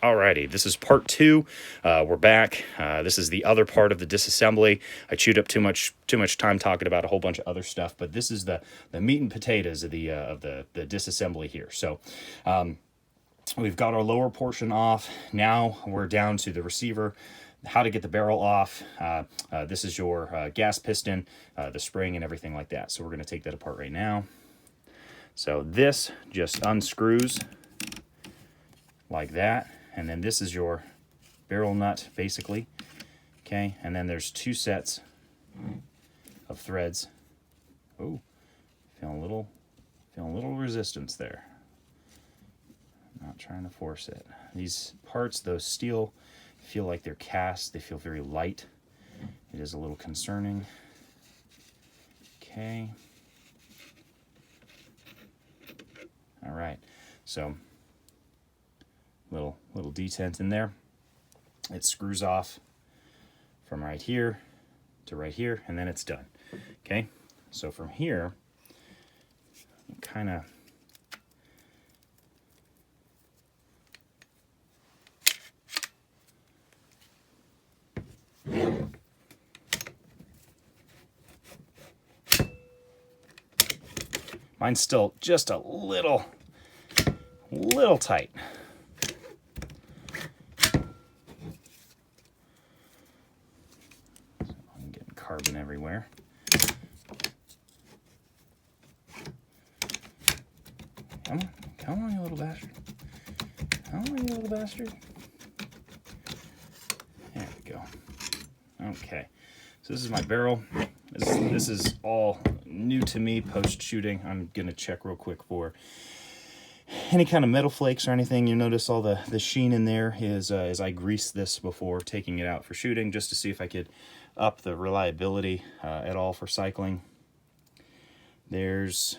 Alrighty, this is part two. We're back. This is the other part of the disassembly. I chewed up too much time talking about a whole bunch of other stuff, but this is the meat and potatoes of the disassembly here. So we've got our lower portion off. Now we're down to the receiver. How to get the barrel off. This is your gas piston, the spring, and everything like that. So we're going to take that apart right now. So this just unscrews like that. And then this is your barrel nut, basically. Okay, and then there's two sets of threads. Oh, feeling a little resistance there. Not trying to force it. These parts, those steel, feel like they're cast. They feel very light. It is a little concerning. Okay. All right. So little detent in there. It screws off from right here to right here, and then it's done. Okay, so from here, kind of mine's still just a little tight. Carbon everywhere. Come on, you little bastard. Come on, you little bastard. There we go. Okay, so this is my barrel. This is all new to me post-shooting. I'm gonna check real quick for any kind of metal flakes or anything. You notice all the sheen in there is as I greased this before taking it out for shooting, just to see if I could up the reliability at all for cycling. There's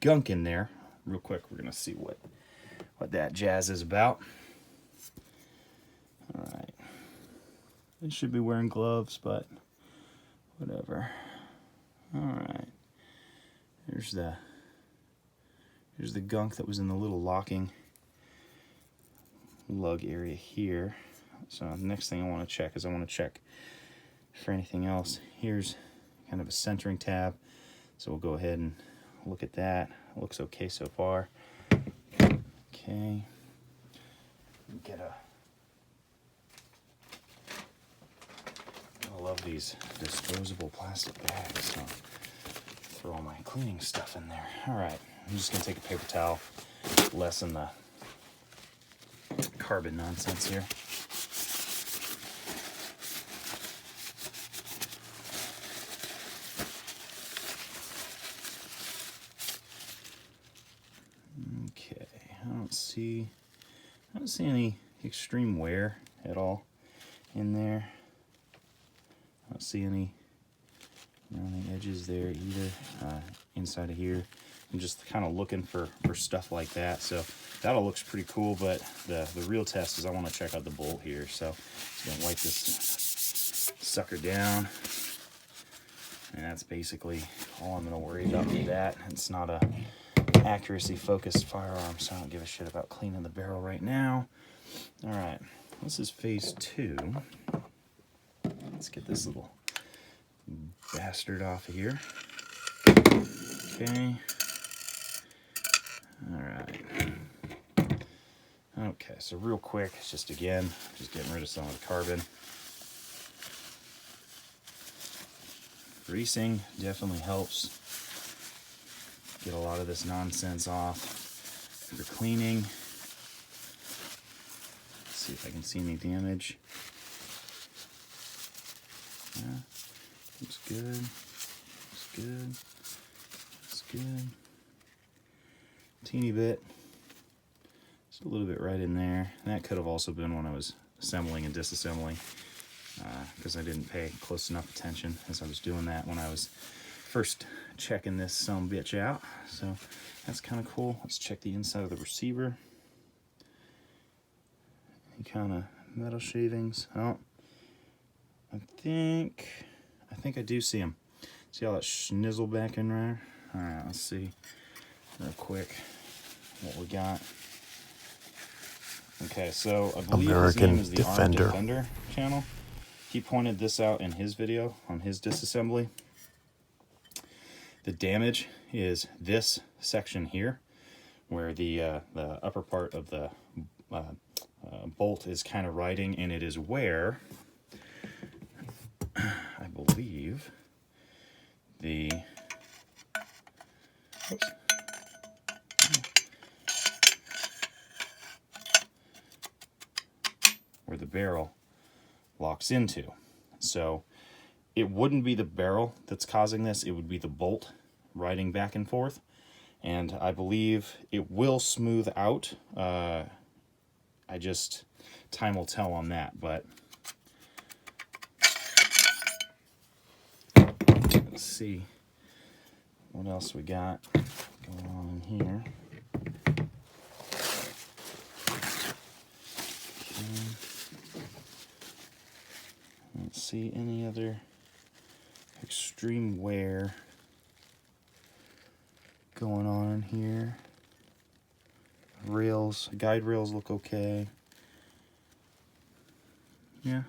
gunk in there. Real quick, we're gonna see what that jazz is about. All right, I should be wearing gloves, but whatever. All right, here's the gunk that was in the little locking lug area here. So the next thing I want to check is I want to check for anything else. Here's kind of a centering tab, so we'll go ahead and look at that. It looks okay so far. Okay, get I love these disposable plastic bags. So throw all my cleaning stuff in there. All right, I'm just gonna take a paper towel, lessen the carbon nonsense here. I don't see any extreme wear at all in there. I don't see any rounding edges there either. Inside of here, I'm just kind of looking for stuff like that. So that all looks pretty cool, but the real test is I want to check out the bolt here. So I'm gonna wipe this sucker down, and that's basically all I'm gonna worry about with that. It's not a accuracy focused firearm, so I don't give a shit about cleaning the barrel right now. All right, this is phase 2. Let's get this little bastard off of here. Okay. All right. Okay, so real quick, it's just again, just getting rid of some of the carbon. Greasing definitely helps get a lot of this nonsense off for cleaning. Let's see if I can see any damage. Yeah, looks good. Looks good. Looks good. Teeny bit. Just a little bit right in there. That could have also been when I was assembling and disassembling, because I didn't pay close enough attention as I was doing that when I was first checking this sumbitch out. So that's kind of cool. Let's check the inside of the receiver. Any kind of metal shavings? Oh, I think I do see them. See all that schnizzle back in there? All right, let's see real quick what we got. Okay, so I believe his name is the Armed Defender channel. He pointed this out in his video on his disassembly. The damage is this section here, where the upper part of the bolt is kind of riding, and it is where I believe the where the barrel locks into. So it wouldn't be the barrel that's causing this, it would be the bolt riding back and forth. And I believe it will smooth out. Time will tell on that, but let's see what else we got going on in here. Let's see any other extreme wear going on here. Rails, guide rails look okay. Yeah.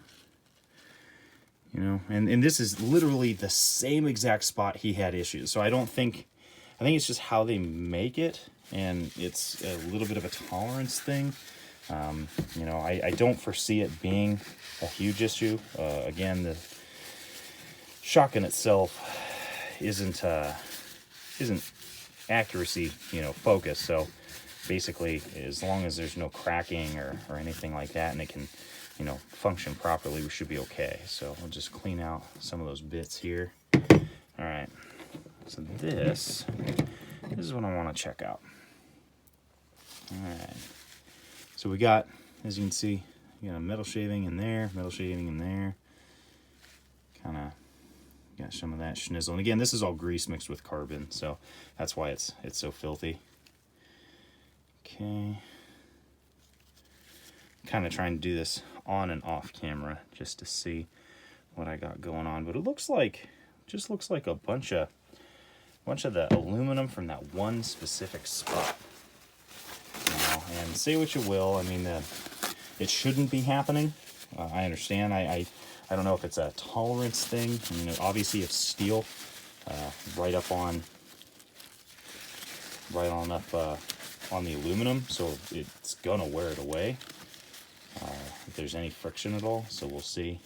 You know, and this is literally the same exact spot he had issues. So I think it's just how they make it, and it's a little bit of a tolerance thing. You know, I don't foresee it being a huge issue. Again, the shotgun itself isn't accuracy, you know, focused. So basically, as long as there's no cracking or anything like that, and it can, you know, function properly, we should be okay. So we'll just clean out some of those bits here. All right. So this is what I want to check out. All right. So we got, as you can see, you got metal shaving in there, metal shaving in there. Kind of got some of that schnizzle. And again, this is all grease mixed with carbon, so that's why it's so filthy. Okay. Kind of trying to do this on and off camera just to see what I got going on, but it looks like, just looks like a bunch of the aluminum from that one specific spot. You know, and say what you will, I mean, it shouldn't be happening. I understand. I don't know if it's a tolerance thing. I mean, obviously it's steel, right on the aluminum, so it's gonna wear it away if there's any friction at all. So we'll see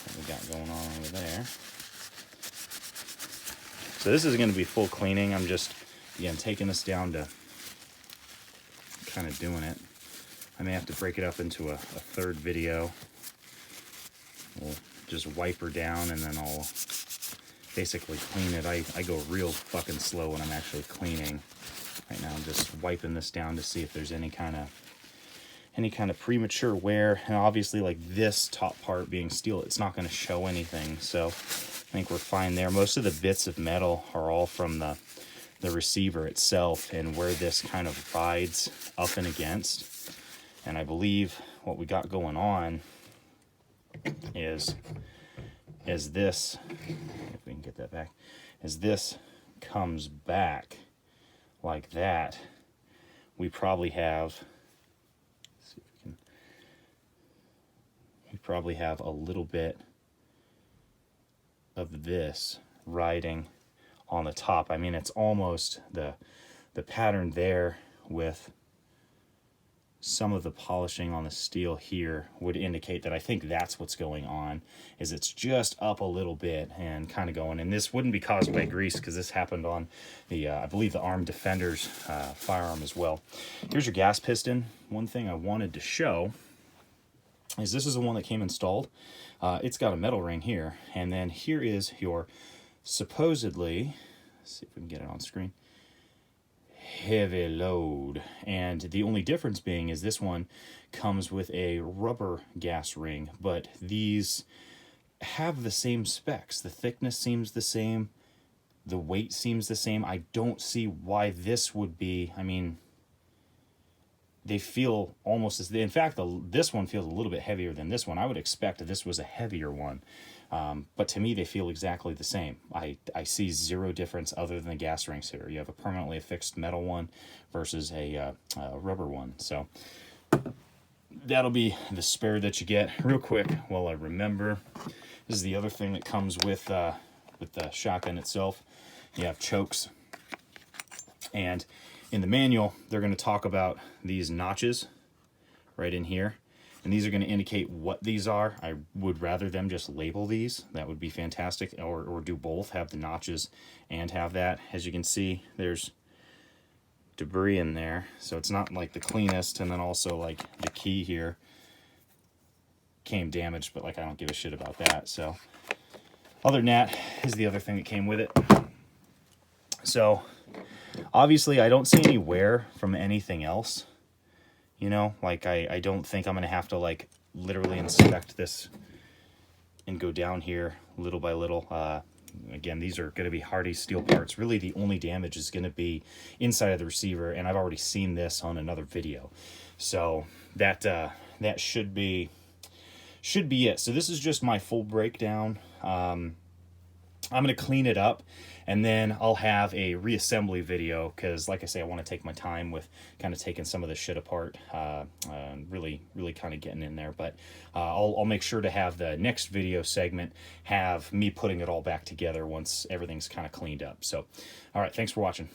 what we got going on over there. So this is going to be full cleaning. I'm just, again, taking this down to kind of doing it. I may have to break it up into a third video. We'll just wipe her down, and then I'll basically clean it. I go real fucking slow when I'm actually cleaning. Right now I'm just wiping this down to see if there's any kind of premature wear. And obviously, like this top part being steel, it's not going to show anything. So I think we're fine there. Most of the bits of metal are all from the receiver itself and where this kind of rides up and against. And I believe what we got going on is as this, if we can get that back, as this comes back like that, we probably have, let's see if we probably have a little bit of this riding on the top. I mean, it's almost the pattern there with some of the polishing on the steel here would indicate that I think that's what's going on, is it's just up a little bit and kind of going. And this wouldn't be caused by grease, because this happened on the, I believe, the Armed Defender's firearm as well. Here's your gas piston. One thing I wanted to show is this is the one that came installed. It's got a metal ring here, and then here is your supposedly, let's see if we can get it on screen, heavy load. And the only difference being is this one comes with a rubber gas ring, but these have the same specs. The thickness seems the same, the weight seems the same. I don't see why this would be. I mean, they feel almost as, in fact, this one feels a little bit heavier than this one. I would expect that this was a heavier one, But to me, they feel exactly the same. I see zero difference other than the gas rings here. You have a permanently affixed metal one versus a rubber one. So that'll be the spare that you get. Real quick, while I remember, this is the other thing that comes with the shotgun itself. You have chokes. And in the manual, they're going to talk about these notches right in here. And these are going to indicate what these are. I would rather them just label these. That would be fantastic. Or do both, have the notches and have that. As you can see, there's debris in there. So it's not like the cleanest. And then also like the key here came damaged, but like I don't give a shit about that. So other than that is the other thing that came with it. So obviously I don't see any wear from anything else. You know, like I don't think I'm going to have to like literally inspect this and go down here little by little. Again, these are going to be hardy steel parts. Really, the only damage is going to be inside of the receiver, and I've already seen this on another video. So that that should be it. So this is just my full breakdown. I'm going to clean it up, and then I'll have a reassembly video because, like I say, I want to take my time with kind of taking some of this shit apart, really kind of getting in there. But I'll make sure to have the next video segment have me putting it all back together once everything's kind of cleaned up. So, all right, thanks for watching.